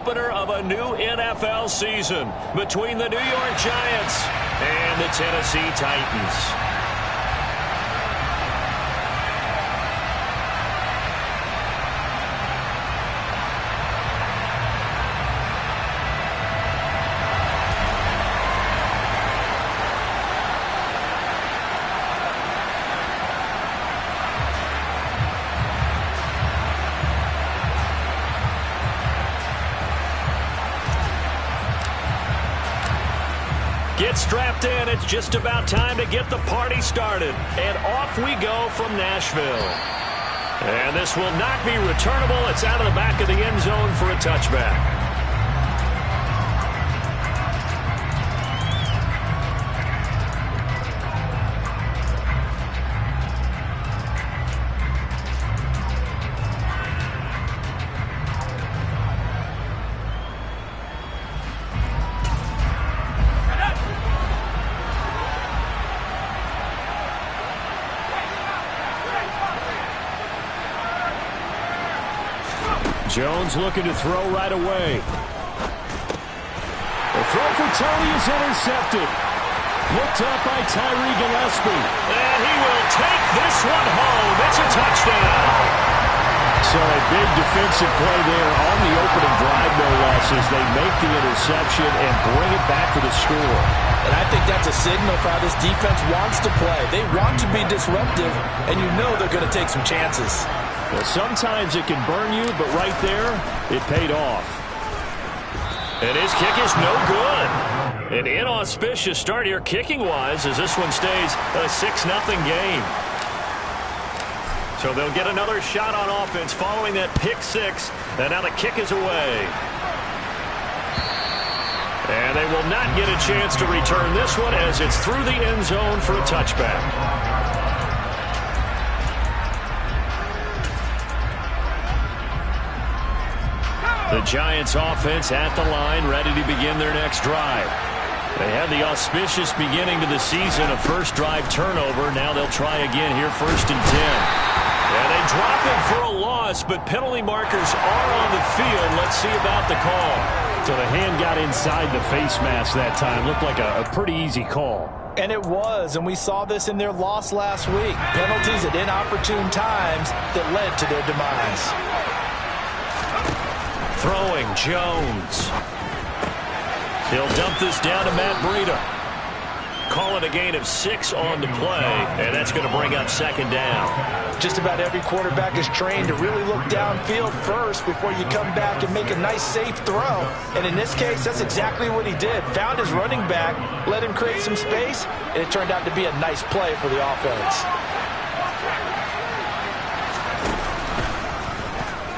Opener of a new NFL season between the New York Giants and the Tennessee Titans. Get strapped in. It's just about time to get the party started. And off we go from Nashville. And this will not be returnable. It's out of the back of the end zone for a touchback. Jones looking to throw right away. The throw for Tony is intercepted. Looked up by Tyree Gillespie. And he will take this one home. It's a touchdown. So a big defensive play there on the opening drive, no less, as they make the interception and bring it back for the score. And I think that's a signal for how this defense wants to play. They want to be disruptive, and you know they're going to take some chances. Well, sometimes it can burn you, but right there, it paid off. And his kick is no good. An inauspicious start here kicking-wise as this one stays a 6-0 game. So they'll get another shot on offense following that pick six. And now the kick is away. And they will not get a chance to return this one as it's through the end zone for a touchback. The Giants offense at the line, ready to begin their next drive. They had the auspicious beginning to the season, a first drive turnover. Now they'll try again here, 1st and 10. And they drop it for a loss, but penalty markers are on the field. Let's see about the call. So the hand got inside the face mask that time. Looked like a pretty easy call. And it was, and we saw this in their loss last week. Penalties at inopportune times that led to their demise. Throwing, Jones. He'll dump this down to Matt Breida. Call it a gain of 6 on the play, and that's going to bring up 2nd down. Just about every quarterback is trained to really look downfield first before you come back and make a nice, safe throw. And in this case, that's exactly what he did. Found his running back, let him create some space, and it turned out to be a nice play for the offense.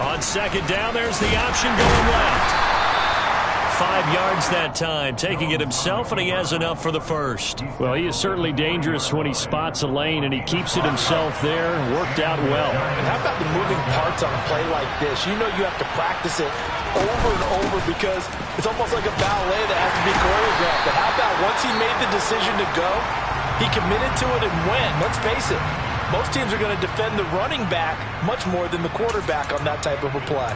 On 2nd down, there's the option going left. 5 yards that time, taking it himself, and he has enough for the first. Well, he is certainly dangerous when he spots a lane, and he keeps it himself there. Worked out well. And how about the moving parts on a play like this? You know you have to practice it over and over because it's almost like a ballet that has to be choreographed. But how about once he made the decision to go, he committed to it and went. Let's face it, most teams are going to defend the running back much more than the quarterback on that type of a play.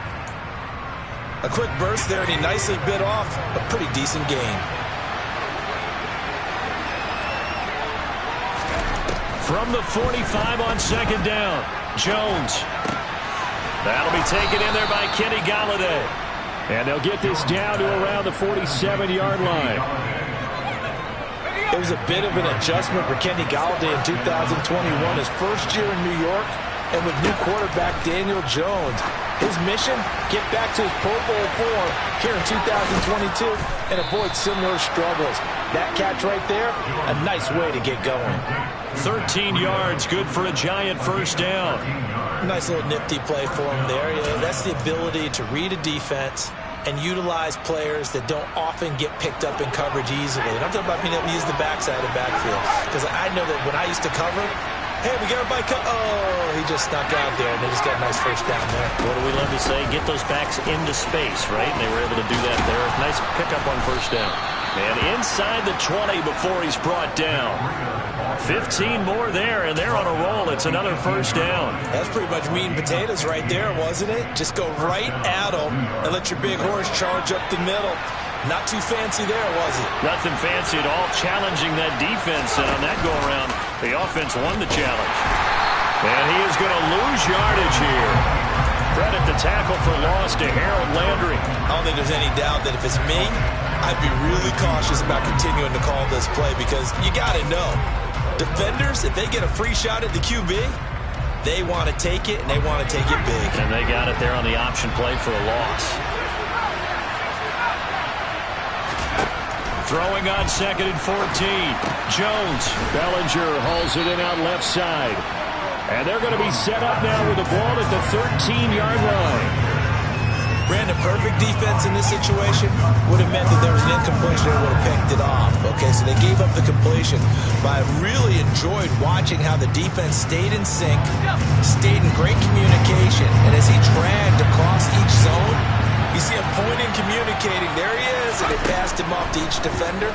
A quick burst there, and he nicely bit off a pretty decent gain. From the 45 on 2nd down, Jones. That'll be taken in there by Kenny Golladay. And they'll get this down to around the 47-yard line. It was a bit of an adjustment for Kenny Golladay in 2021, his first year in New York, and with new quarterback Daniel Jones. His mission, get back to his Pro Bowl form here in 2022 and avoid similar struggles. That catch right there, a nice way to get going. 13 yards, good for a Giant 1st down. Nice little nifty play for him there. Yeah, that's the ability to read a defense and utilize players that don't often get picked up in coverage easily. And I'm talking about being able to use the backside of the backfield. Because I know that when I used to cover, Hey, we got everybody come. Oh, he just snuck out there, and they just got a nice first down there. What do we love to say? Get those backs into space, right? And they were able to do that there. Nice pickup on first down. And inside the 20 before he's brought down. 15 more there, and they're on a roll. It's another first down. That's pretty much meat and potatoes right there, wasn't it? Just go right at them and let your big horse charge up the middle. Not too fancy there, was it? Nothing fancy at all, challenging that defense. And on that go-around, the offense won the challenge. And he is going to lose yardage here. Credit the tackle for loss to Harold Landry. I don't think there's any doubt that if it's me, I'd be really cautious about continuing to call this play because you got to know, defenders, if they get a free shot at the QB, they want to take it, and they want to take it big. And they got it there on the option play for a loss. Throwing on 2nd and 14. Jones. Bellinger hauls it in out left side. And they're going to be set up now with the ball at the 13-yard line. Brandon, perfect defense in this situation would have meant that there was an incompletion and would have picked it off. Okay, so they gave up the completion. But I really enjoyed watching how the defense stayed in sync, stayed in great communication, and as he dragged across each zone, you see him pointing, communicating. There he is, and they passed him off to each defender.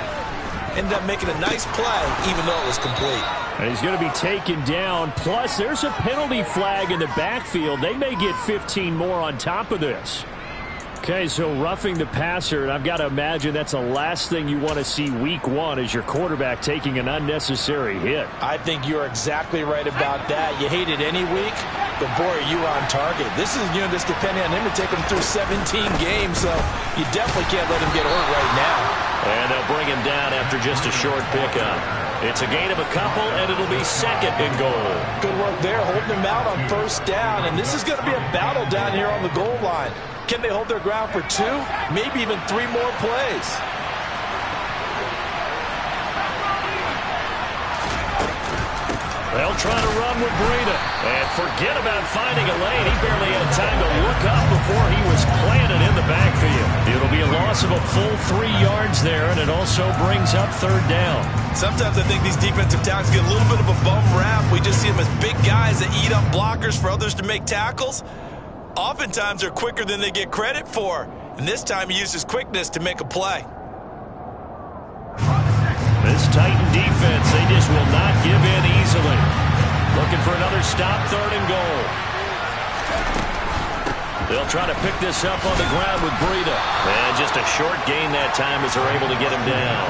Ended up making a nice play, even though it was complete. And he's going to be taken down. Plus, there's a penalty flag in the backfield. They may get 15 more on top of this. Okay, so roughing the passer, and I've got to imagine that's the last thing you want to see week one as your quarterback taking an unnecessary hit. I think you're exactly right about that. You hate it any week, but boy, are you on target. This is, just depending on him to take him through 17 games, so you definitely can't let him get hurt right now. And they'll bring him down after just a short pickup. It's a gain of a couple, and it'll be 2nd and goal. Good work there, holding him out on first down, and this is going to be a battle down here on the goal line. Can they hold their ground for 2, maybe even 3 more plays? They'll try to run with Breida. And forget about finding a lane. He barely had time to look up before he was planted in the backfield. It'll be a loss of a full 3 yards there, and it also brings up 3rd down. Sometimes I think these defensive tackles get a little bit of a bum rap. We just see them as big guys that eat up blockers for others to make tackles. Oftentimes they're quicker than they get credit for. And this time he used his quickness to make a play. This Titan defense, they just will not give in easily. Looking for another stop, 3rd and goal. They'll try to pick this up on the ground with Breida. And just a short gain that time as they're able to get him down.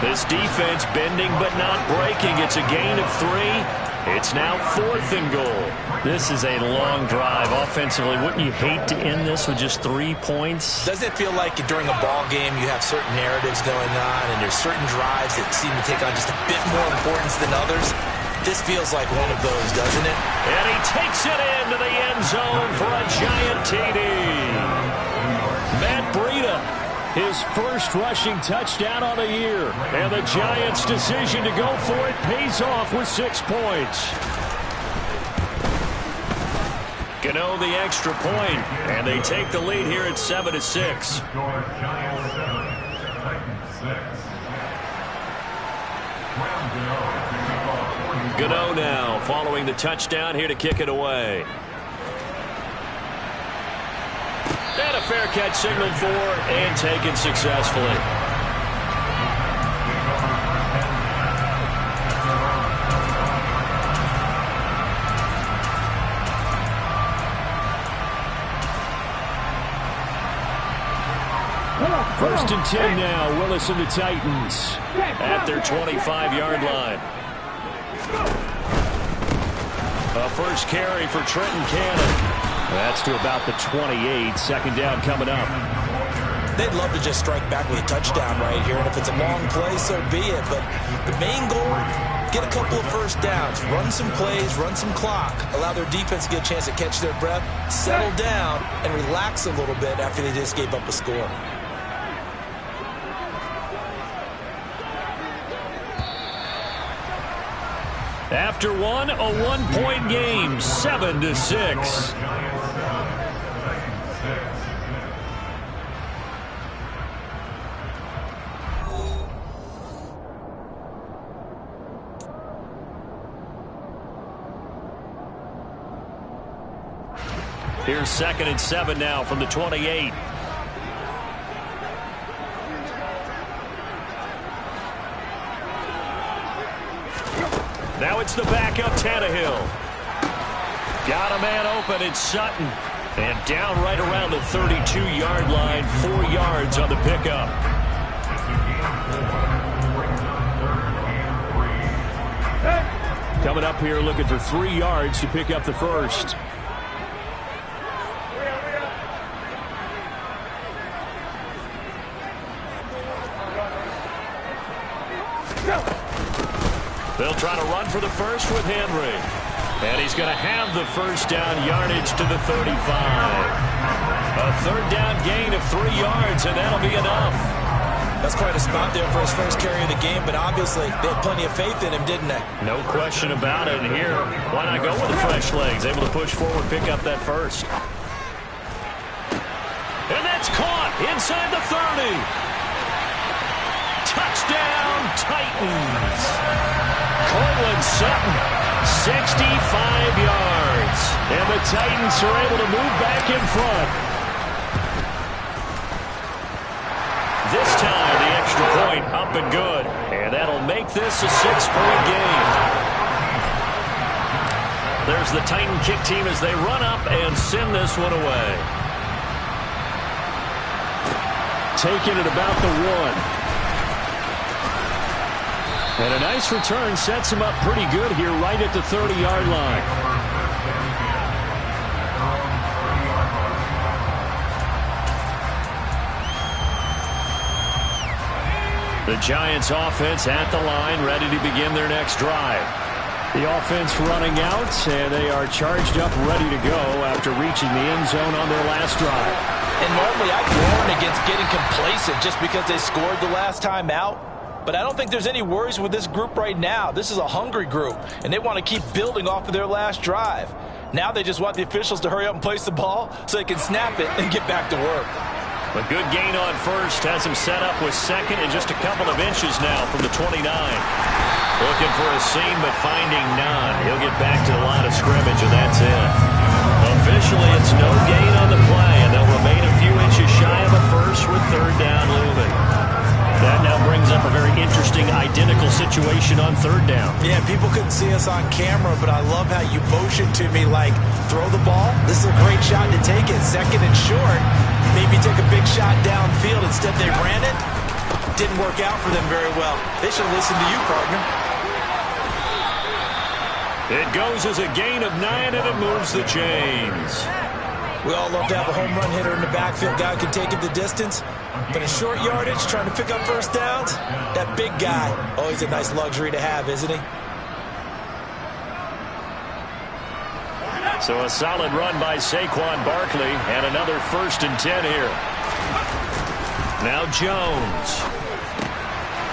This defense bending but not breaking. It's a gain of 3. It's now 4th and goal. This is a long drive offensively. Wouldn't you hate to end this with just 3 points? Doesn't it feel like during a ball game you have certain narratives going on and there's certain drives that seem to take on just a bit more importance than others? This feels like one of those, doesn't it? And he takes it into the end zone for a giant TD. Matt Breida, his first rushing touchdown on the year. And the Giants' decision to go for it pays off with 6 points. Gano the extra point, and they take the lead here at 7-6. Gano now following the touchdown here to kick it away. And a fair catch signaled for and taken successfully. First and 10 now, Willis and the Titans at their 25-yard line. A first carry for Trenton Cannon. That's to about the 28. 2nd down coming up. They'd love to just strike back with a touchdown right here, and if it's a long play, so be it. But the main goal, get a couple of first downs, run some plays, run some clock, allow their defense to get a chance to catch their breath, settle down, and relax a little bit after they just gave up a score. After one, a 1-point game, 7-6. Here's 2nd and 7 now from the 28. Now it's the backup Tannehill. Got a man open. It's Sutton. And down right around the 32-yard line. 4 yards on the pickup. Coming up here looking for 3 yards to pick up the first. They'll try to run for the first with Henry. And he's going to have the first down yardage to the 35. A 3rd down gain of 3 yards, and that'll be enough. That's quite a spot there for his first carry of the game, but obviously they had plenty of faith in him, didn't they? No question about it. And here, why not go with the fresh legs? Able to push forward, pick up that first. And that's caught inside the 30. Touchdown, Titans. Cortland Sutton, 65 yards. And the Titans are able to move back in front. This time, the extra point up and good. And that'll make this a 6-point game. There's the Titan kick team as they run up and send this one away. Taking it about the 1. And a nice return sets him up pretty good here right at the 30-yard line. The Giants offense at the line, ready to begin their next drive. The offense running out, and they are charged up, ready to go after reaching the end zone on their last drive. And normally I'd warn against getting complacent just because they scored the last time out. But I don't think there's any worries with this group right now. This is a hungry group, and they want to keep building off of their last drive. Now they just want the officials to hurry up and place the ball so they can snap it and get back to work. A good gain on first has him set up with 2nd and just a couple of inches now from the 29. Looking for a seam, but finding none. He'll get back to the line of scrimmage, and that's it. Officially, it's no gain on the play, and they'll remain a few inches shy of a first with 3rd down looming. That now brings up a very interesting identical situation on 3rd down. Yeah, people couldn't see us on camera, but I love how you motioned to me like, throw the ball. This is a great shot to take it. 2nd and short. Maybe take a big shot downfield. Instead, they ran it. Didn't work out for them very well. They should have listened to you, partner. It goes as a gain of 9, and it moves the chains. We all love to have a home run hitter in the backfield. Guy who can take it the distance. But in short yardage, trying to pick up first downs, that big guy, always a nice luxury to have, isn't he? So a solid run by Saquon Barkley, and another 1st and 10 here. Now Jones.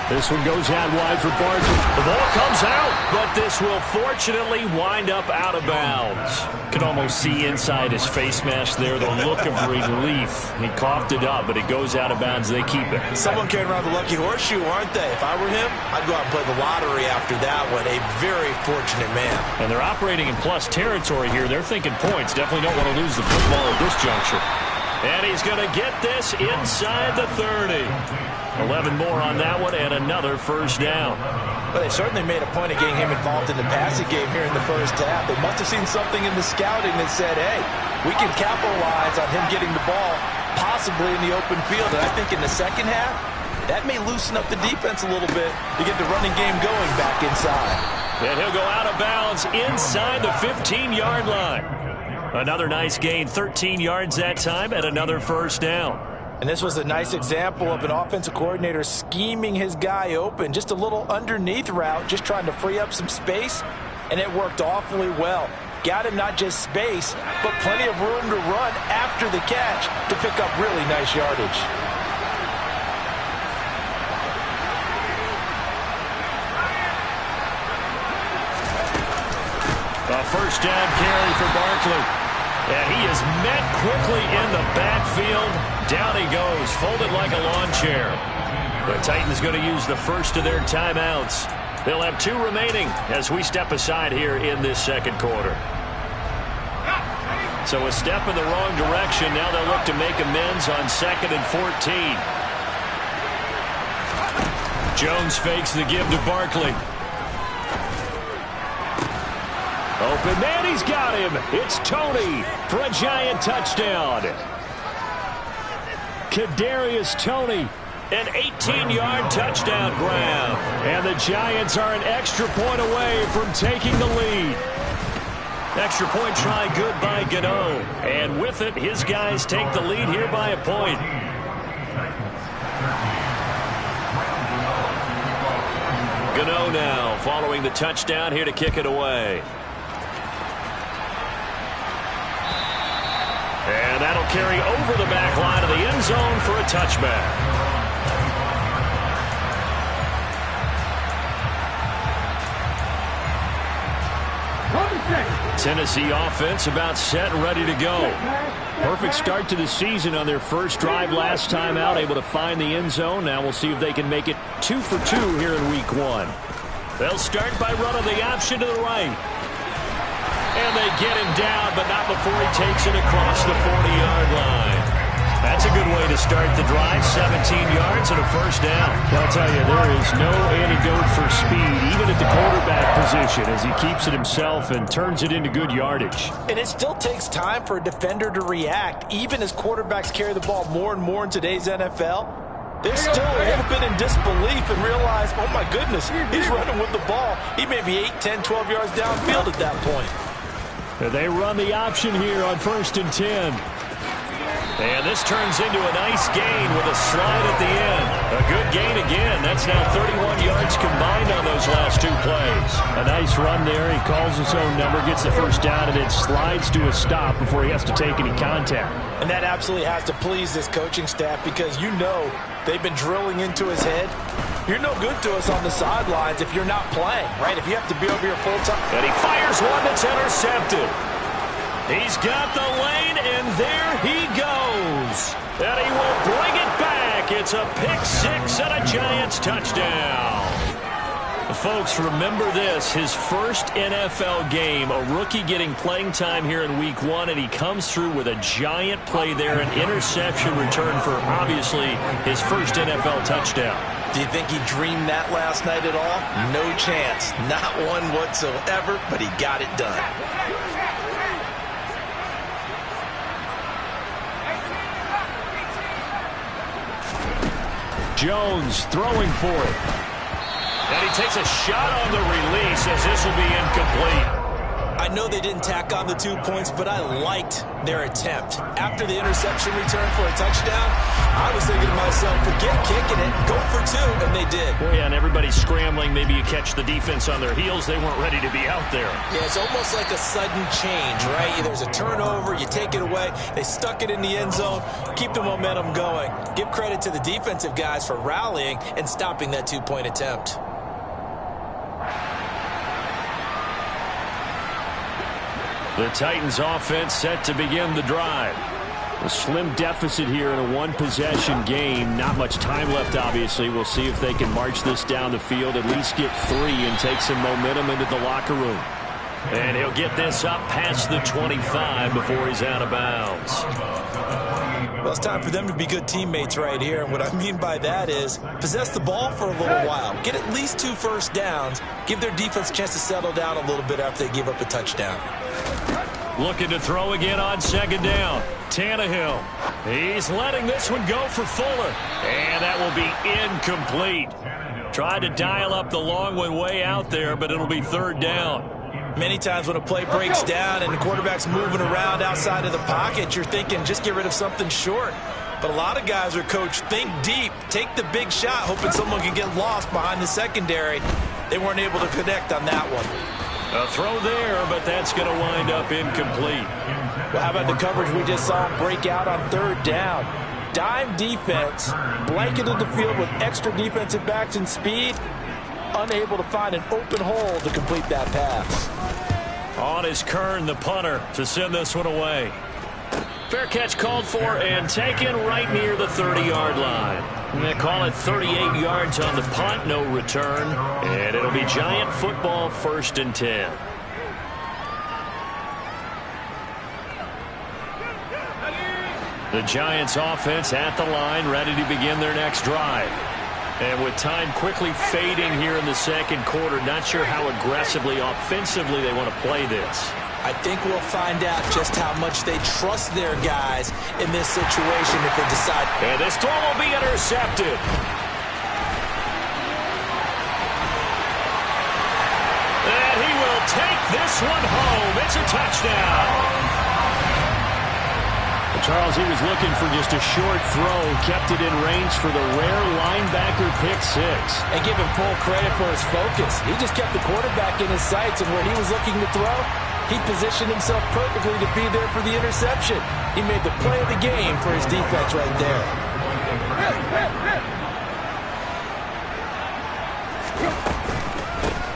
This one goes out wide for Barkley. The ball comes out, but this will fortunately wind up out of bounds. Can almost see inside his face mask there the look of relief. He coughed it up, but it goes out of bounds. They keep it. Someone carrying around the lucky horseshoe, aren't they? If I were him, I'd go out and play the lottery after that one. A very fortunate man. And they're operating in plus territory here. They're thinking points. Definitely don't want to lose the football at this juncture. And he's going to get this inside the 30. 11 more on that one, and another first down. Well, they certainly made a point of getting him involved in the passing game here in the first half. They must have seen something in the scouting that said, hey, we can capitalize on him getting the ball, possibly in the open field. And I think in the second half, that may loosen up the defense a little bit to get the running game going back inside. And he'll go out of bounds inside the 15-yard line. Another nice gain, 13 yards that time, and another first down. And this was a nice example of an offensive coordinator scheming his guy open. Just a little underneath route, just trying to free up some space, and it worked awfully well. Got him not just space, but plenty of room to run after the catch to pick up really nice yardage. A first down carry for Barkley. And he is met quickly in the backfield. Down he goes, folded like a lawn chair. The Titans going to use the first of their timeouts. They'll have 2 remaining as we step aside here in this second quarter. So a step in the wrong direction. Now they'll look to make amends on 2nd and 14. Jones fakes the give to Barkley. Open man, he's got him. It's Tony for a Giant touchdown. Kadarius Toney, an 18-yard touchdown grab. And the Giants are an extra point away from taking the lead. Extra point try good by Gano. And with it, his guys take the lead here by a point. Gano now following the touchdown here to kick it away. And that'll carry over the back line of the end zone for a touchback. Tennessee offense about set and ready to go. Perfect start to the season on their first drive last time out, able to find the end zone. Now we'll see if they can make it 2 for 2 here in week 1. They'll start by running the option to the right. And they get him down, but not before he takes it across the 40-yard line. That's a good way to start the drive. 17 yards and a first down. I'll tell you, there is no antidote for speed, even at the quarterback position, as he keeps it himself and turns it into good yardage. And it still takes time for a defender to react, even as quarterbacks carry the ball more and more in today's NFL. They're still a little bit in disbelief and realize, oh my goodness, he's running with the ball. He may be 8, 10, 12 yards downfield at that point. They run the option here on 1st and 10. And this turns into a nice gain with a slide at the end. A good gain again. That's now 31 yards combined on those last 2 plays. A nice run there. He calls his own number, gets the first down, and then slides to a stop before he has to take any contact. And that absolutely has to please this coaching staff, because you know they've been drilling into his head. You're no good to us on the sidelines if you're not playing, right? If you have to be over here full time. And he fires one that's intercepted. He's got the lane, and there he goes. And he will bring it back. It's a pick-6 and a Giants touchdown. Folks, remember this, his first NFL game, a rookie getting playing time here in week 1, and he comes through with a giant play there, an interception return for, obviously, his first NFL touchdown. Do you think he dreamed that last night at all? No chance. Not one whatsoever, but he got it done. Jones throwing for it. And he takes a shot on the release as this will be incomplete. I know they didn't tack on the 2 points, but I liked their attempt. After the interception return for a touchdown, I was thinking to myself, forget kicking it, go for 2, and they did. Well, yeah, and everybody's scrambling. Maybe you catch the defense on their heels. They weren't ready to be out there. Yeah, it's almost like a sudden change, right? There's a turnover, you take it away, they stuck it in the end zone, keep the momentum going. Give credit to the defensive guys for rallying and stopping that 2-point attempt. The Titans offense set to begin the drive. A slim deficit here in a one-possession game. Not much time left, obviously. We'll see if they can march this down the field, at least get 3 and take some momentum into the locker room. And he'll get this up past the 25 before he's out of bounds. Well, it's time for them to be good teammates right here. And what I mean by that is possess the ball for a little while. Get at least 2 first downs. Give their defense a chance to settle down a little bit after they give up a touchdown. Looking to throw again on 2nd down. Tannehill. He's letting this one go for Fuller. And that will be incomplete. Tried to dial up the long one way out there, but it'll be 3rd down. Many times when a play breaks down and the quarterback's moving around outside of the pocket, you're thinking just get rid of something short. But a lot of guys are coached, think deep, take the big shot, hoping someone can get lost behind the secondary. They weren't able to connect on that one. A throw there, but that's going to wind up incomplete. Well, how about the coverage we just saw him break out on 3rd down? Dime defense, blanketed the field with extra defensive backs and speed, unable to find an open hole to complete that pass. On is Kern, the punter, to send this one away. Fair catch called for and taken right near the 30-yard line. And they call it 38 yards on the punt, no return. And it'll be Giant football, 1st and 10. The Giants offense at the line, ready to begin their next drive. And with time quickly fading here in the second quarter, not sure how aggressively, offensively they want to play this. I think we'll find out just how much they trust their guys in this situation if they decide. And this throw will be intercepted. And he will take this one home. It's a touchdown. Charles, he was looking for just a short throw, kept it in range for the rare linebacker pick six. And give him full credit for his focus. He just kept the quarterback in his sights, and where he was looking to throw, he positioned himself perfectly to be there for the interception. He made the play of the game for his defense right there.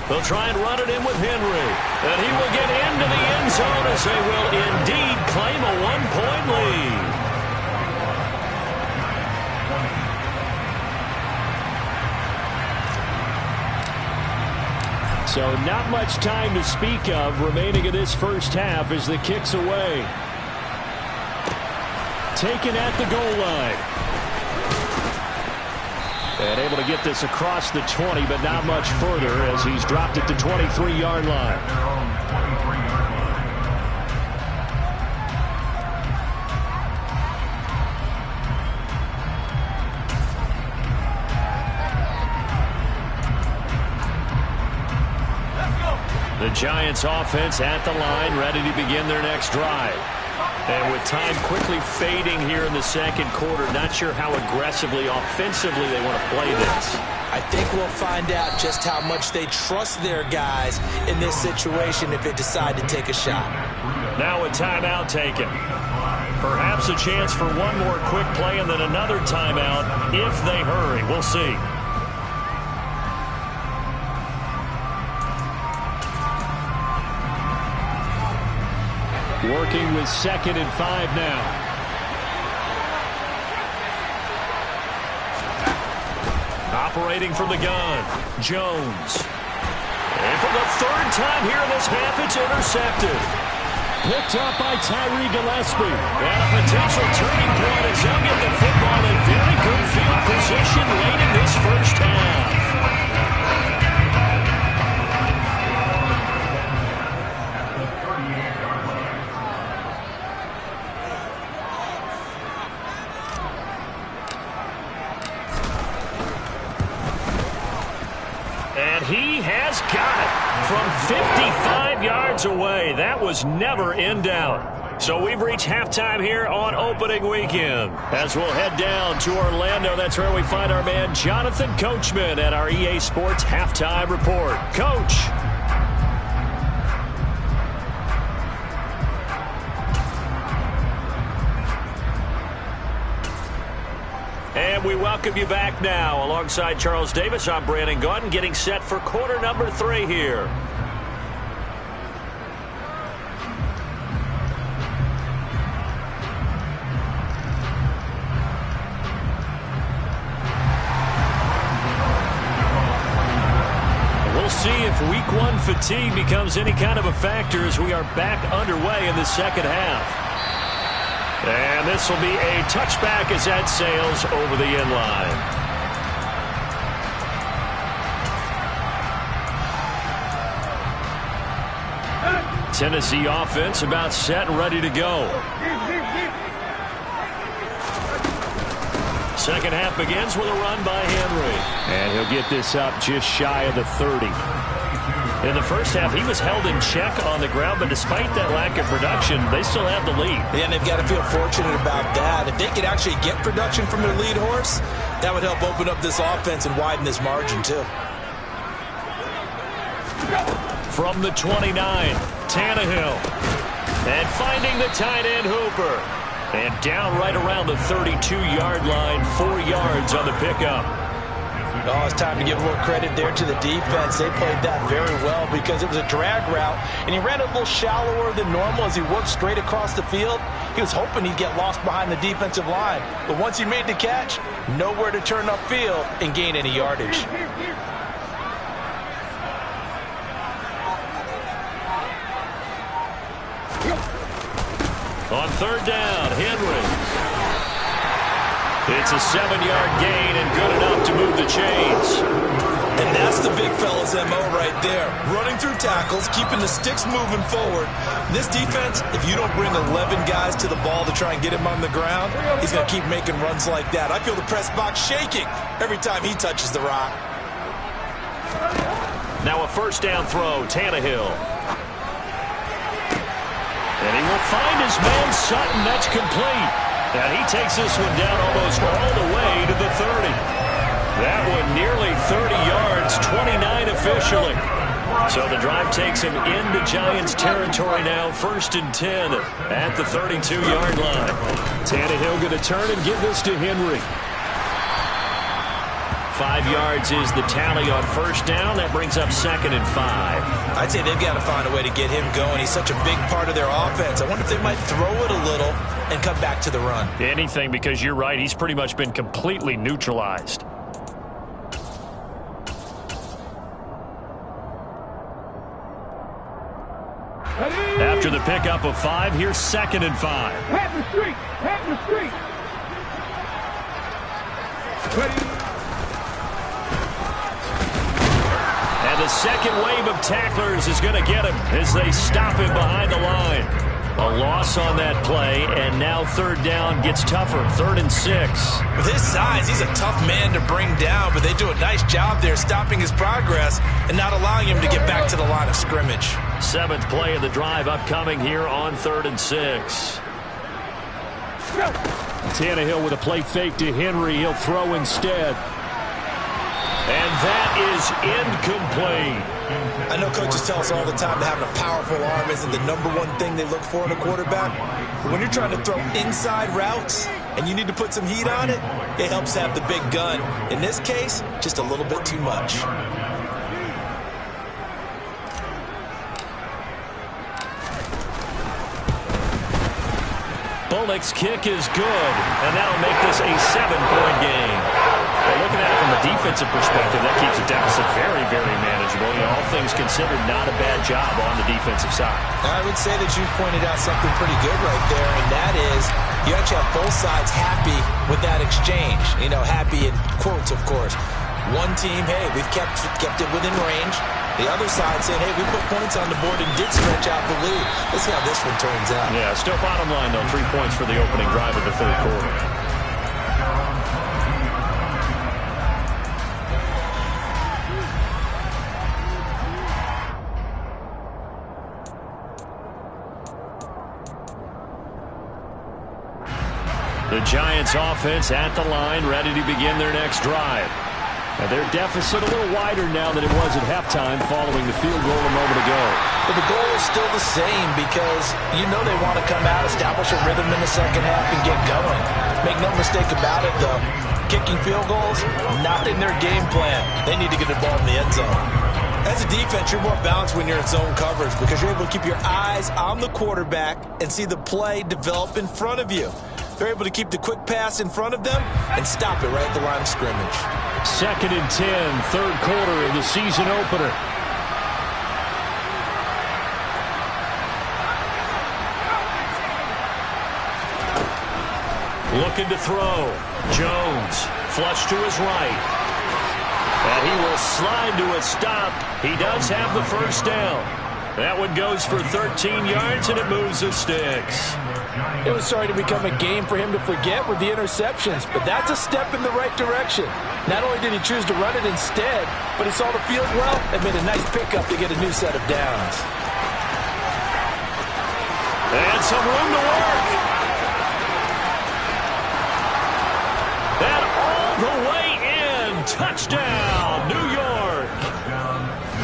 They'll try and run it in with Henry. And he will get into the end zone as they will indeed claim a one-point lead. So not much time to speak of remaining in this first half as the kick's away. Taken at the goal line. And able to get this across the 20, but not much further as he's dropped it to 23-yard line. The Giants offense at the line, ready to begin their next drive. And with time quickly fading here in the second quarter, not sure how aggressively, offensively they want to play this. I think we'll find out just how much they trust their guys in this situation if they decide to take a shot. Now a timeout taken. Perhaps a chance for one more quick play and then another timeout if they hurry. We'll see. Working with 2nd and 5 now. Operating from the gun, Jones. And for the third time here in this half, it's intercepted. Picked up by Tyree Gillespie. And a potential turning point as they'll get the football in very good field position late in this first half. And he has got it from 55 yards away. That was never in doubt. So we've reached halftime here on opening weekend. As we'll head down to Orlando, that's where we find our man Jonathan Coachman at our EA Sports Halftime Report. Coach. And we welcome you back now. Alongside Charles Davis, I'm Brandon Gaudin, getting set for quarter number 3 here. We'll see if week 1 fatigue becomes any kind of a factor as we are back underway in the second half. And this will be a touchback as that sails over the end line. Tennessee offense about set and ready to go. Second half begins with a run by Henry. And he'll get this up just shy of the 30. In the first half, he was held in check on the ground, but despite that lack of production, they still have the lead. Yeah, and they've got to feel fortunate about that. If they could actually get production from their lead horse, that would help open up this offense and widen this margin, too. From the 29, Tannehill. And finding the tight end, Hooper. And down right around the 32-yard line, 4 yards on the pickup. Oh, it's time to give a little credit there to the defense. They played that very well because it was a drag route, and he ran a little shallower than normal as he worked straight across the field. He was hoping he'd get lost behind the defensive line, but once he made the catch, nowhere to turn upfield and gain any yardage. On third down, Henry. It's a 7-yard gain and good enough to move the chains. And that's the big fella's MO right there. Running through tackles, keeping the sticks moving forward. This defense, if you don't bring 11 guys to the ball to try and get him on the ground, he's going to keep making runs like that. I feel the press box shaking every time he touches the rock. Now a first down throw, Tannehill. And he will find his man Sutton. That's complete. And he takes this one down almost all the way to the 30. That one nearly 30 yards, 29 officially. So the drive takes him into Giants territory now, 1st and 10 at the 32-yard line. Tannehill going to turn and give this to Henry. 5 yards is the tally on first down. That brings up 2nd and 5. I'd say they've got to find a way to get him going. He's such a big part of their offense. I wonder if they might throw it a little and come back to the run. Anything, because you're right. He's pretty much been completely neutralized. After the pickup of 5, here's 2nd and 5. Head in the street. Head in the street. And the second wave of tacklers is going to get him as they stop him behind the line. A loss on that play, and now 3rd down gets tougher, 3rd and 6. With his size, he's a tough man to bring down, but they do a nice job there stopping his progress and not allowing him to get back to the line of scrimmage. 7th play of the drive upcoming here on 3rd and 6. Tannehill with a play fake to Henry. He'll throw instead. And that is incomplete. I know coaches tell us all the time that having a powerful arm isn't the #1 thing they look for in a quarterback. But when you're trying to throw inside routes and you need to put some heat on it, it helps have the big gun. In this case, just a little bit too much. Bullock's kick is good, and that'll make this a 7-point game. Well, looking at it from a defensive perspective, that keeps the deficit very, very manageable. You know, all things considered, not a bad job on the defensive side. I would say that you've pointed out something pretty good right there, and that is you actually have both sides happy with that exchange. You know, happy in quotes, of course. One team, hey, we've kept it within range. The other side saying, hey, we put points on the board and did stretch out the lead. Let's see how this one turns out. Yeah, still bottom line, though, 3 points for the opening drive of the 3rd quarter. The Giants offense at the line, ready to begin their next drive. Now their deficit a little wider now than it was at halftime following the field goal a moment ago. But the goal is still the same because you know they want to come out, establish a rhythm in the second half, and get going. Make no mistake about it, though. Kicking field goals, not in their game plan. They need to get the ball in the end zone. As a defense, you're more balanced when you're in zone coverage because you're able to keep your eyes on the quarterback and see the play develop in front of you. They're able to keep the quick pass in front of them and stop it right at the line of scrimmage. 2nd and 10, 3rd quarter of the season opener. Looking to throw. Jones, flush to his right. And he will slide to a stop. He does have the first down. That one goes for 13 yards, and it moves the sticks. It was starting to become a game for him to forget with the interceptions, but that's a step in the right direction. Not only did he choose to run it instead, but he saw the field well and made a nice pickup to get a new set of downs. And some room to work. And all the way in. Touchdown, New York.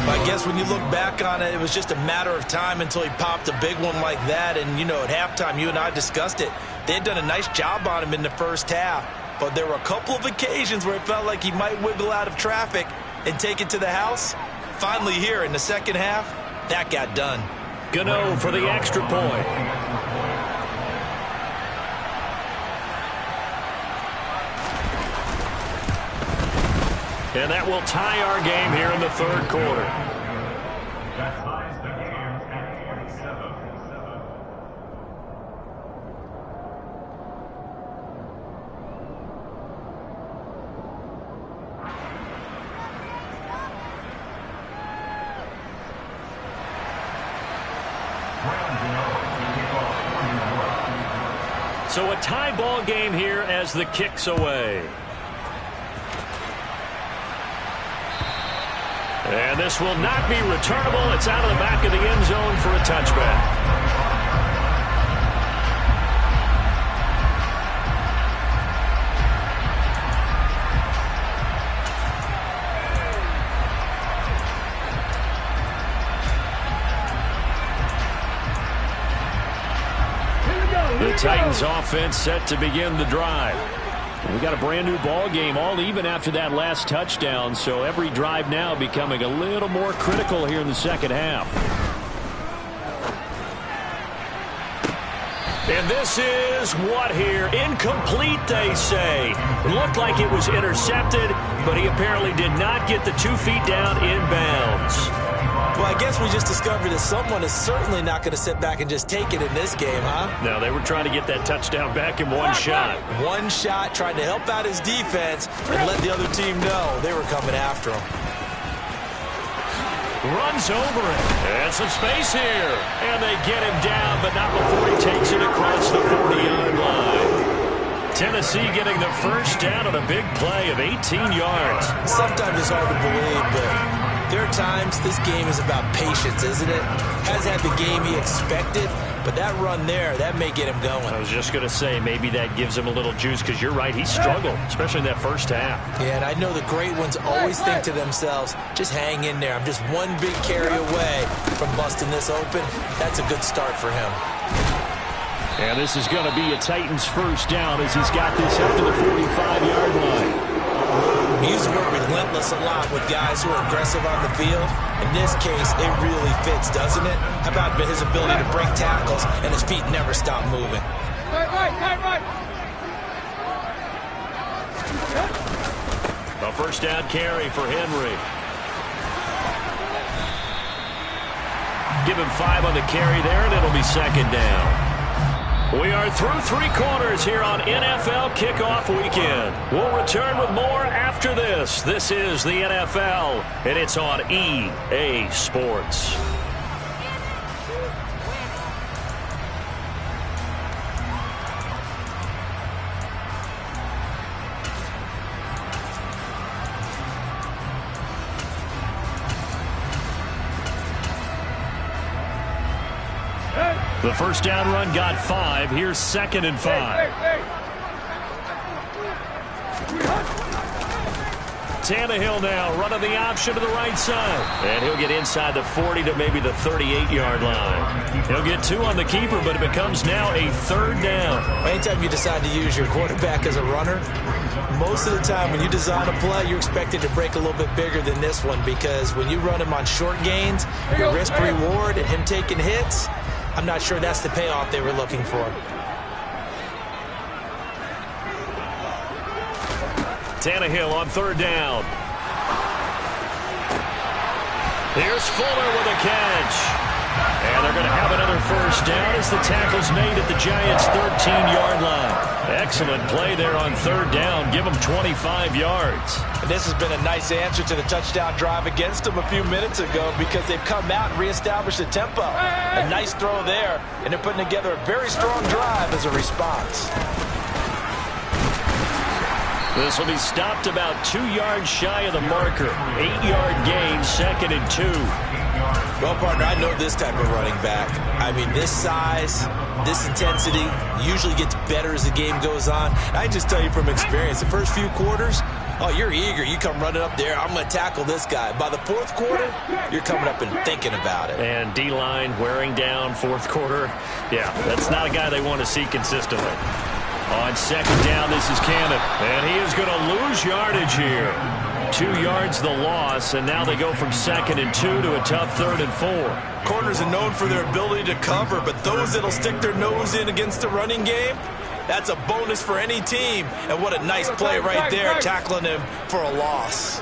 I guess when you look back on it, it was just a matter of time until he popped a big one like that. And, you know, at halftime, you and I discussed it. They had done a nice job on him in the first half. But there were a couple of occasions where it felt like he might wiggle out of traffic and take it to the house. Finally here in the second half, that got done. Gano for the extra point. And that will tie our game here in the 3rd quarter. That ties the game at 27. So a tie ball game here as the kick's away. And this will not be returnable. It's out of the back of the end zone for a touchback. The Titans offense set to begin the drive. We got a brand new ball game, all even after that last touchdown, so every drive now becoming a little more critical here in the second half. And this is what here? Incomplete, they say. It looked like it was intercepted, but he apparently did not get the 2 feet down in bounds. Well, I guess we just discovered that someone is certainly not going to sit back and just take it in this game, huh? No, they were trying to get that touchdown back in one shot. One shot, trying to help out his defense and let the other team know they were coming after him. Runs over it. And some space here. And they get him down, but not before he takes it across the 40-yard line. Tennessee getting the first down on a big play of 18 yards. Sometimes it's hard to believe, but there are times this game is about patience, isn't it? Hasn't had the game he expected, but that run there, that may get him going. I was just going to say, maybe that gives him a little juice, because you're right, he struggled, especially in that first half. Yeah, and I know the great ones always think to themselves, just hang in there. I'm just one big carry away from busting this open. That's a good start for him. And this is going to be a Titans first down as he's got this up to the 45-yard line. He's worked relentless a lot with guys who are aggressive on the field. In this case, it really fits, doesn't it? How about his ability to break tackles and his feet never stop moving? Right. A first down carry for Henry. Give him 5 on the carry there, and it'll be second down. We are through 3 quarters here on NFL Kickoff Weekend. We'll return with more after this. This is the NFL, and it's on EA Sports. The first down run got 5. Here's 2nd and 5. Tannehill now running the option to the right side. And he'll get inside the 40 to maybe the 38-yard line. He'll get 2 on the keeper, but it becomes now a 3rd down. Anytime you decide to use your quarterback as a runner, most of the time when you design a play, you're expected to break a little bit bigger than this one, because when you run him on short gains, your risk-reward and him taking hits, I'm not sure that's the payoff they were looking for. Tannehill on 3rd down. Here's Fuller with a catch. And they're going to have another first down as the tackle's made at the Giants' 13-yard line. Excellent play there on 3rd down. Give them 25 yards. And this has been a nice answer to the touchdown drive against them a few minutes ago, because they've come out and reestablished the tempo. A nice throw there, and they're putting together a very strong drive as a response. This will be stopped about 2 yards shy of the marker. 8-yard gain, 2nd and 2. Well, partner, I know this type of running back. I mean, this size, this intensity usually gets better as the game goes on. I just tell you from experience, the first few quarters, oh, you're eager. You come running up there, I'm going to tackle this guy. By the 4th quarter, you're coming up and thinking about it. And D-line wearing down 4th quarter. Yeah, that's not a guy they want to see consistently. On 2nd down, this is Cannon. And he is going to lose yardage here. 2 yards the loss, and now they go from 2nd and 2 to a tough 3rd and 4. Corners are known for their ability to cover, but those that'll stick their nose in against the running game, that's a bonus for any team. And what a nice play right there, tackling him for a loss.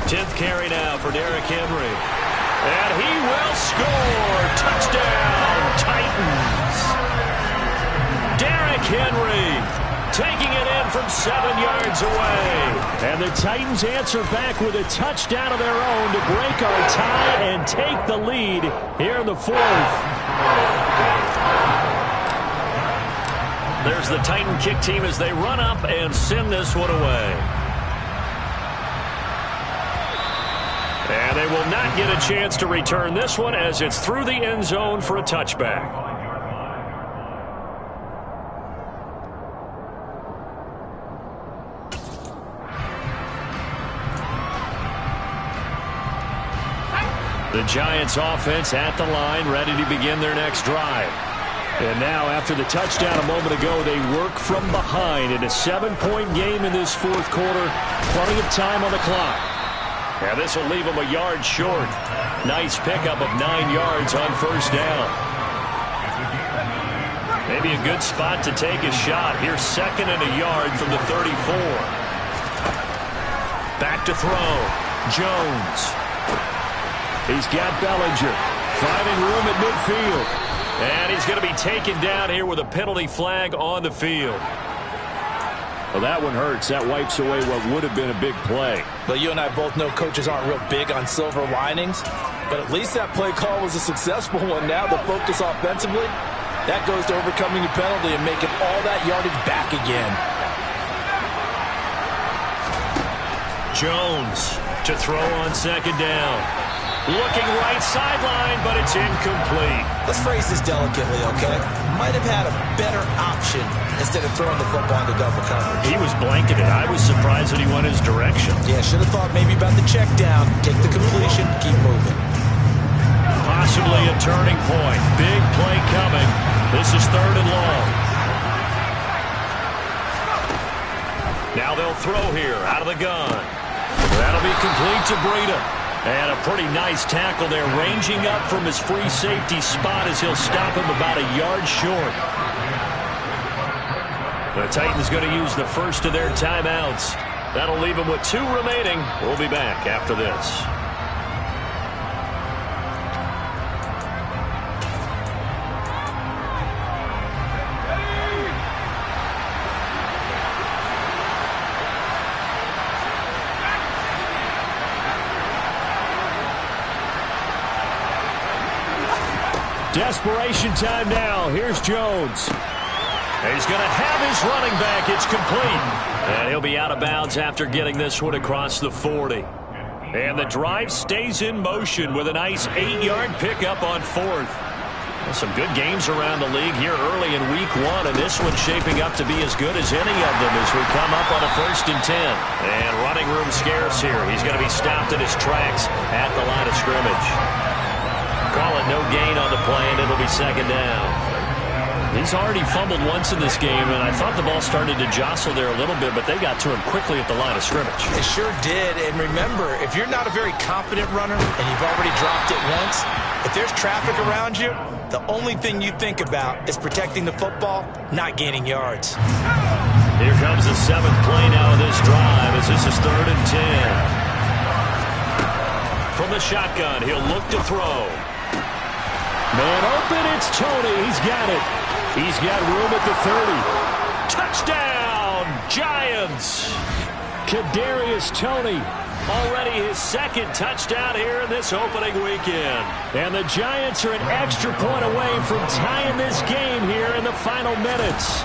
Tenth carry now for Derrick Henry. And he will score. Touchdown, Titans. Derrick Henry taking it in from 7 yards away. And the Titans answer back with a touchdown of their own to break our tie and take the lead here in the fourth. There's the Titan kick team as they run up and send this one away. And they will not get a chance to return this one as it's through the end zone for a touchback. The Giants offense at the line, ready to begin their next drive. And now, after the touchdown a moment ago, they work from behind in a 7-point game in this fourth quarter. Plenty of time on the clock. Now this will leave them a yard short. Nice pickup of 9 yards on first down. Maybe a good spot to take a shot. Here's 2nd and a yard from the 34. Back to throw. Jones. He's got Bellinger. Finding room at midfield. And he's going to be taken down here with a penalty flag on the field. Well, that one hurts. That wipes away what would have been a big play. But you and I both know coaches aren't real big on silver linings. But at least that play call was a successful one. Now the focus offensively, that goes to overcoming a penalty and making all that yardage back again. Jones to throw on 2nd down. Looking right sideline, but it's incomplete. Let's phrase this delicately, okay? Might have had a better option instead of throwing the football into double coverage. He was blanketed. I was surprised that he went his direction. Yeah, should have thought maybe about the check down, take the completion, keep moving. Possibly a turning point. Big play coming. This is 3rd and long. Now they'll throw here out of the gun. That'll be complete to Breida. And a pretty nice tackle there, ranging up from his free safety spot as he'll stop him about a yard short. The Titans going to use the first of their timeouts. That'll leave them with 2 remaining. We'll be back after this. Desperation time now. Here's Jones. He's going to have his running back. It's complete. And he'll be out of bounds after getting this one across the 40. And the drive stays in motion with a nice 8-yard pickup on 4th. Well, some good games around the league here early in week 1, and this one's shaping up to be as good as any of them as we come up on a 1st and 10. And running room scarce here. He's going to be stopped in his tracks at the line of scrimmage. Call it no gain on the play, and it'll be 2nd down. He's already fumbled once in this game, and I thought the ball started to jostle there a little bit, but they got to him quickly at the line of scrimmage. It sure did, and remember, if you're not a very confident runner and you've already dropped it once, if there's traffic around you, the only thing you think about is protecting the football, not gaining yards. Here comes the 7th play now of this drive as this is 3rd and 10. From the shotgun, he'll look to throw. Man open, it's Tony. He's got it. He's got room at the 30. Touchdown, Giants. Kadarius Toney, already his 2nd touchdown here in this opening weekend. And the Giants are an extra point away from tying this game here in the final minutes.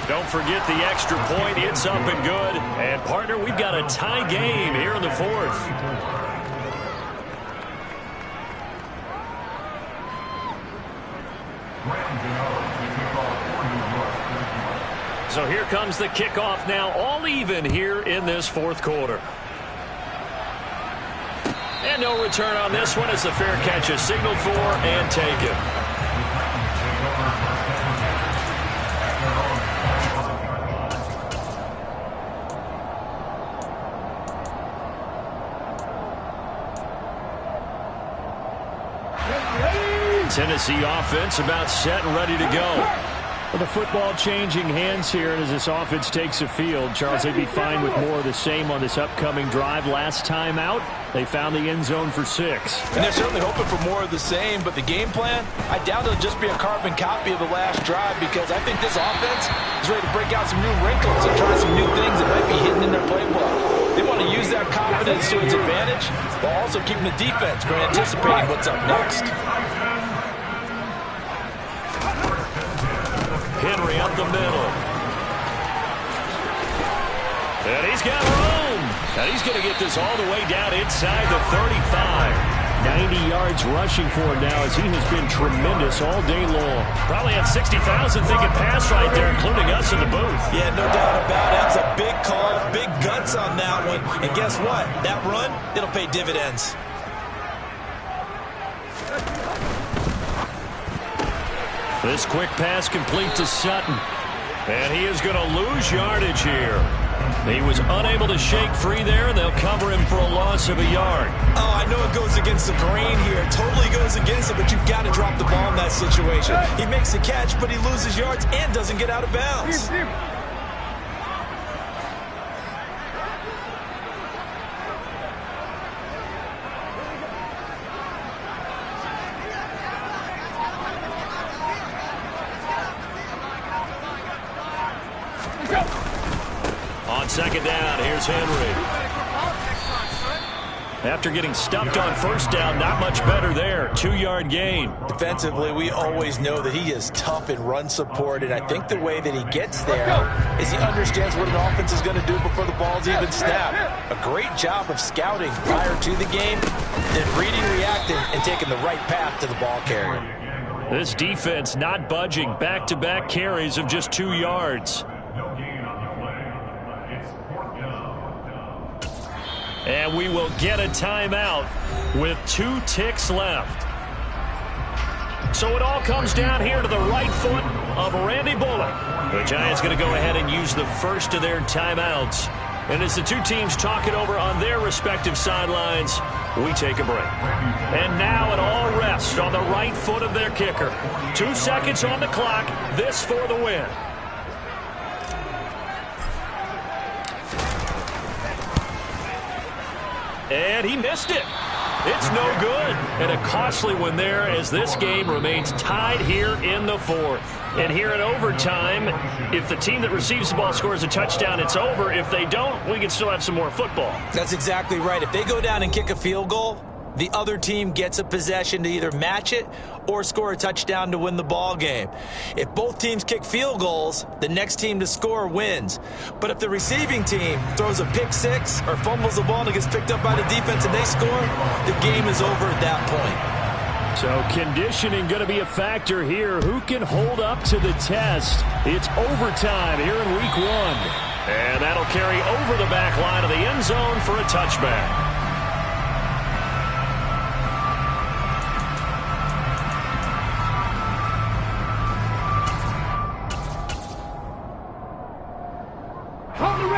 Don't forget the extra point. It's up and good. And, partner, we've got a tie game here in the 4th. So here comes the kickoff now, all even here in this 4th quarter. And no return on this one as the fair catch is signaled for and taken. Tennessee offense about set and ready to go. Well, the football changing hands here, and as this offense takes the field, Charles, they'd be fine with more of the same on this upcoming drive. Last time out, they found the end zone for 6. And they're certainly hoping for more of the same, but the game plan, I doubt it'll just be a carbon copy of the last drive, because I think this offense is ready to break out some new wrinkles and try some new things that might be hidden in their playbook. They want to use that confidence to its advantage, while also keeping the defense from anticipating what's up next. Henry up the middle. And he's got room. And he's going to get this all the way down inside the 35. 90 yards rushing for him now, as he has been tremendous all day long. Probably had 60,000 thinking pass right there, including us in the booth. Yeah, no doubt about it. That's a big call, big guts on that one. And guess what? That run, it'll pay dividends. This quick pass complete to Sutton. And he is going to lose yardage here. He was unable to shake free there, and they'll cover him for a loss of a yard. Oh, I know it goes against the grain here. It totally goes against it, but you've got to drop the ball in that situation. He makes the catch, but he loses yards and doesn't get out of bounds. On second down, here's Henry. After getting stuffed on first down, not much better there. 2-yard gain. Defensively, we always know that he is tough in run support, and I think the way that he gets there is he understands what an offense is going to do before the ball's even snapped. A great job of scouting prior to the game, then reading, reacting, and taking the right path to the ball carrier. This defense not budging. Back-to-back carries of just 2 yards. No gain on the play. It's 4th down. And we will get a timeout with 2 ticks left. So it all comes down here to the right foot of Randy Bullock. The Giants going to go ahead and use the first of their timeouts. And as the two teams talk it over on their respective sidelines, we take a break. And now it all rests on the right foot of their kicker. 2 seconds on the clock. This for the win. And he missed it. It's no good. And a costly one there, as this game remains tied here in the 4th. And here in overtime, if the team that receives the ball scores a touchdown, it's over. If they don't, we can still have some more football. That's exactly right. If they go down and kick a field goal, the other team gets a possession to either match it or score a touchdown to win the ball game. If both teams kick field goals, the next team to score wins. But if the receiving team throws a pick six or fumbles the ball and it gets picked up by the defense and they score, the game is over at that point. So conditioning going to be a factor here. Who can hold up to the test? It's overtime here in week 1. And that'll carry over the back line of the end zone for a touchback.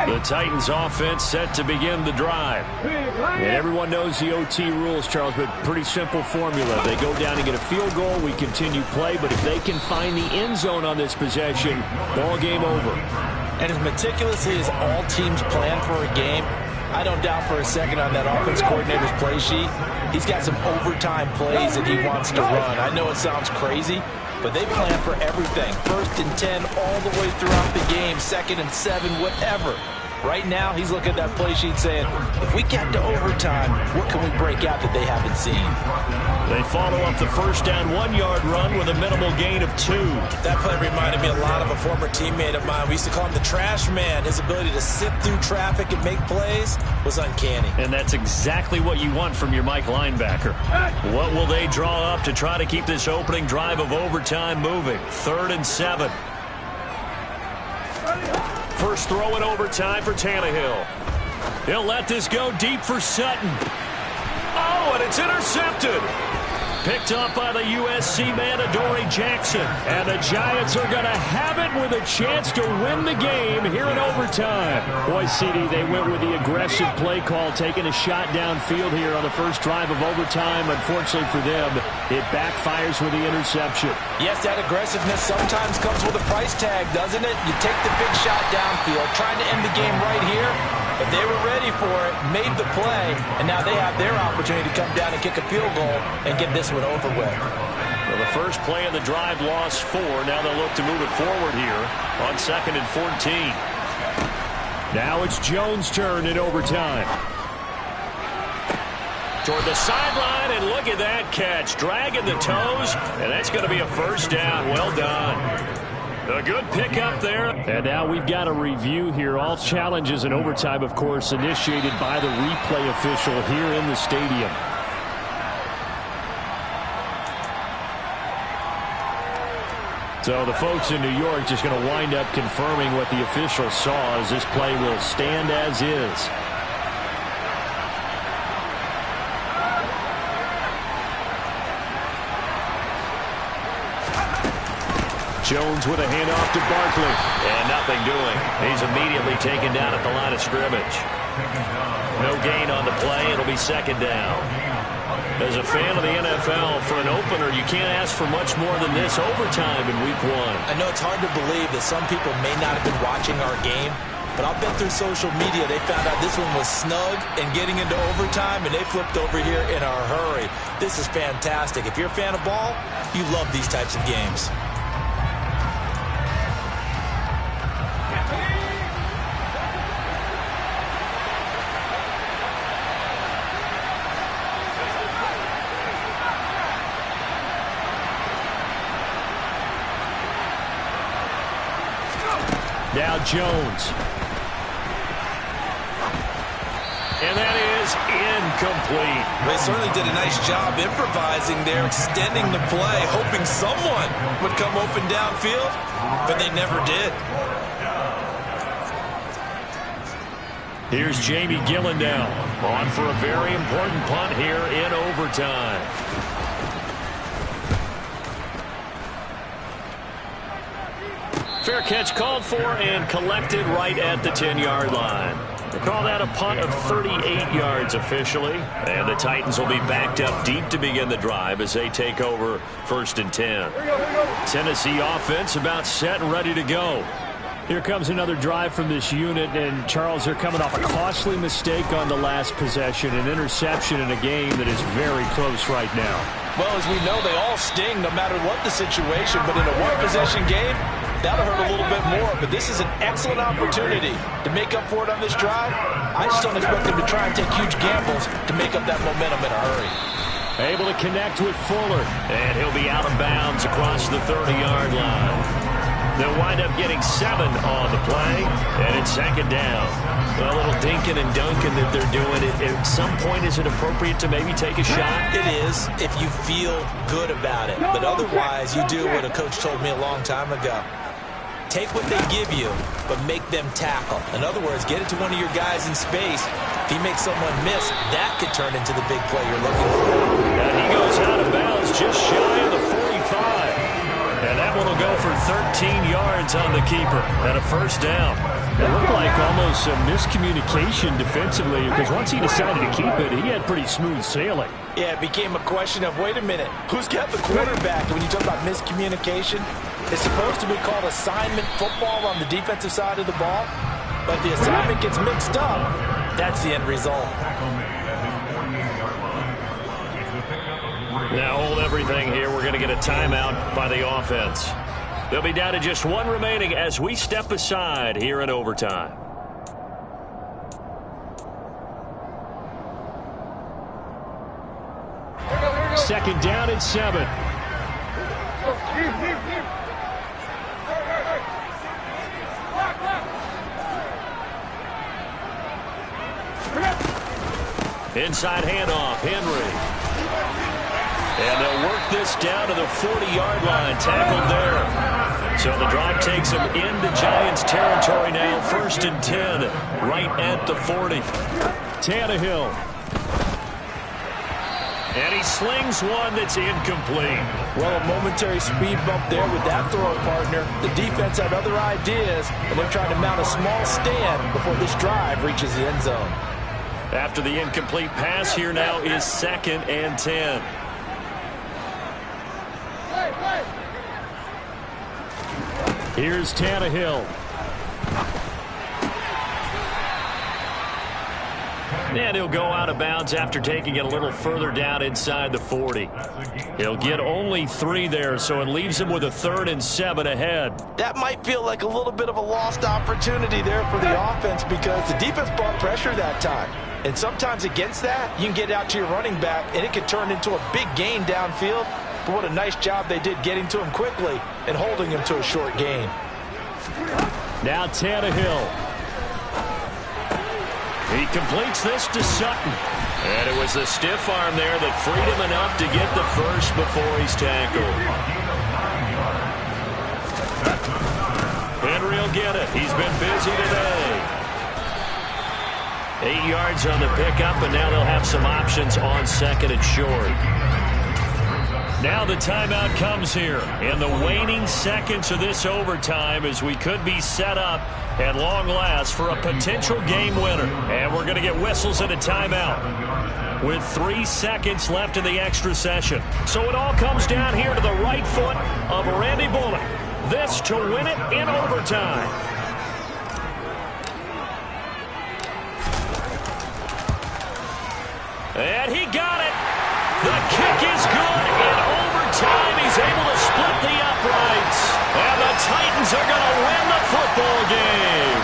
The Titans offense set to begin the drive. And everyone knows the OT rules, Charles, but pretty simple formula. They go down and get a field goal, we continue play, but if they can find the end zone on this possession, ball game over. And as meticulously as all teams plan for a game, I don't doubt for a second on that offense coordinator's play sheet, he's got some overtime plays that he wants to run. I know it sounds crazy, but they plan for everything. 1st and 10 all the way throughout the game, 2nd and 7, whatever. Right now, he's looking at that play sheet saying, if we get to overtime, what can we break out that they haven't seen? They follow up the first down 1-yard run with a minimal gain of 2. That play reminded me a lot of a former teammate of mine. We used to call him the trash man. His ability to sift through traffic and make plays was uncanny. And that's exactly what you want from your Mike linebacker. What will they draw up to try to keep this opening drive of overtime moving? 3rd and 7. First throw in overtime for Tannehill. He'll let this go deep for Sutton. Oh, and it's intercepted. Picked up by the USC man, Adoree Jackson. And the Giants are going to have it with a chance to win the game here in overtime. Boy, CD, they went with the aggressive play call, taking a shot downfield here on the first drive of overtime. Unfortunately for them, it backfires with the interception. Yes, that aggressiveness sometimes comes with a price tag, doesn't it? You take the big shot downfield, trying to end the game right here. But they were ready for it, made the play, and now they have their opportunity to come down and kick a field goal and get this one over with. Well, the first play of the drive lost 4. Now they'll look to move it forward here on 2nd and 14. Now it's Jones' turn in overtime. Toward the sideline, and look at that catch. Dragging the toes, and that's going to be a first down. Well done. A good pickup there. And now we've got a review here. All challenges in overtime, of course, initiated by the replay official here in the stadium. So the folks in New York just going to wind up confirming what the official saw, as this play will stand as is. Jones with a handoff to Barkley. And nothing doing. He's immediately taken down at the line of scrimmage. No gain on the play. It'll be 2nd down. As a fan of the NFL, for an opener, you can't ask for much more than this overtime in Week 1. I know it's hard to believe that some people may not have been watching our game, but I'll bet through social media they found out this one was snug and getting into overtime, and they flipped over here in a hurry. This is fantastic. If you're a fan of ball, you love these types of games. Now Jones. And that is incomplete. They certainly did a nice job improvising there, extending the play, hoping someone would come open downfield, but they never did. Here's Jamie Gillen now, on for a very important punt here in overtime. Fair catch called for and collected right at the 10-yard line. They call that a punt of 38 yards officially. And the Titans will be backed up deep to begin the drive as they take over 1st and 10. Tennessee offense about set and ready to go. Here comes another drive from this unit, and Charles, they're coming off a costly mistake on the last possession, an interception in a game that is very close right now. Well, as we know, they all sting no matter what the situation, but in a one-possession game, that'll hurt a little bit more. But this is an excellent opportunity to make up for it on this drive. I just don't expect them to try and take huge gambles to make up that momentum in a hurry. Able to connect with Fuller, and he'll be out of bounds across the 30-yard line. They'll wind up getting 7 on the play, and it's 2nd down. A little dinking and dunking that they're doing. At some point, is it appropriate to maybe take a shot? It is, if you feel good about it. But otherwise, you do what a coach told me a long time ago. Take what they give you, but make them tackle. In other words, get it to one of your guys in space. If he makes someone miss, that could turn into the big play you're looking for. And he goes out of bounds just shy of the 45. And that one will go for 13 yards on the keeper and a first down. It looked like almost a miscommunication defensively, because once he decided to keep it, he had pretty smooth sailing. Yeah, it became a question of, wait a minute, who's got the quarterback? When you talk about miscommunication, it's supposed to be called assignment football on the defensive side of the ball, but the assignment gets mixed up. That's the end result. Now hold everything here. We're going to get a timeout by the offense. They'll be down to just 1 remaining as we step aside here in overtime. Second down and 7. Inside handoff, Henry. And they'll work this down to the 40-yard line, tackled there. So the drive takes them into Giants territory now, 1st and 10, right at the 40. Tannehill. And he slings one that's incomplete. Well, a momentary speed bump there with that throw partner. The defense had other ideas, and they're trying to mount a small stand before this drive reaches the end zone. After the incomplete pass, here now is 2nd and 10. Here's Tannehill. And he'll go out of bounds after taking it a little further down inside the 40. He'll get only 3 there, so it leaves him with a 3rd and 7 ahead. That might feel like a little bit of a lost opportunity there for the offense because the defense brought pressure that time. And sometimes against that, you can get out to your running back, and it could turn into a big gain downfield. But what a nice job they did getting to him quickly and holding him to a short gain. Now Tannehill. He completes this to Sutton. And it was the stiff arm there that freed him enough to get the first before he's tackled. Henry will get it. He's been busy today. 8 yards on the pickup, and now they'll have some options on 2nd and short. Now the timeout comes here in the waning seconds of this overtime as we could be set up at long last for a potential game winner. And we're going to get whistles and a timeout with 3 seconds left in the extra session. So it all comes down here to the right foot of Randy Bullock. This to win it in overtime. And he got it. The kick is good. In overtime, he's able to split the uprights. And the Titans are going to win the football game.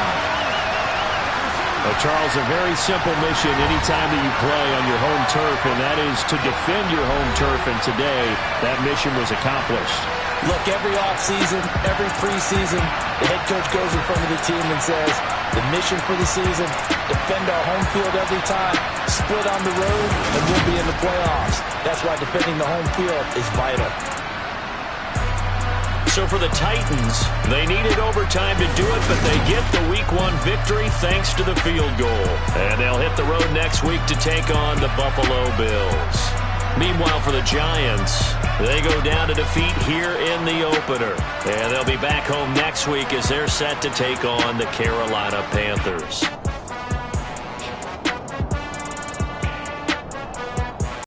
Well, Charles, a very simple mission anytime that you play on your home turf, and that is to defend your home turf. And today, that mission was accomplished. Look, every offseason, every preseason, the head coach goes in front of the team and says, the mission for the season, defend our home field every time, split on the road, and we'll be in the playoffs. That's why defending the home field is vital. So for the Titans, they needed overtime to do it, but they get the Week 1 victory thanks to the field goal. And they'll hit the road next week to take on the Buffalo Bills. Meanwhile, for the Giants, they go down to defeat here in the opener. And they'll be back home next week as they're set to take on the Carolina Panthers.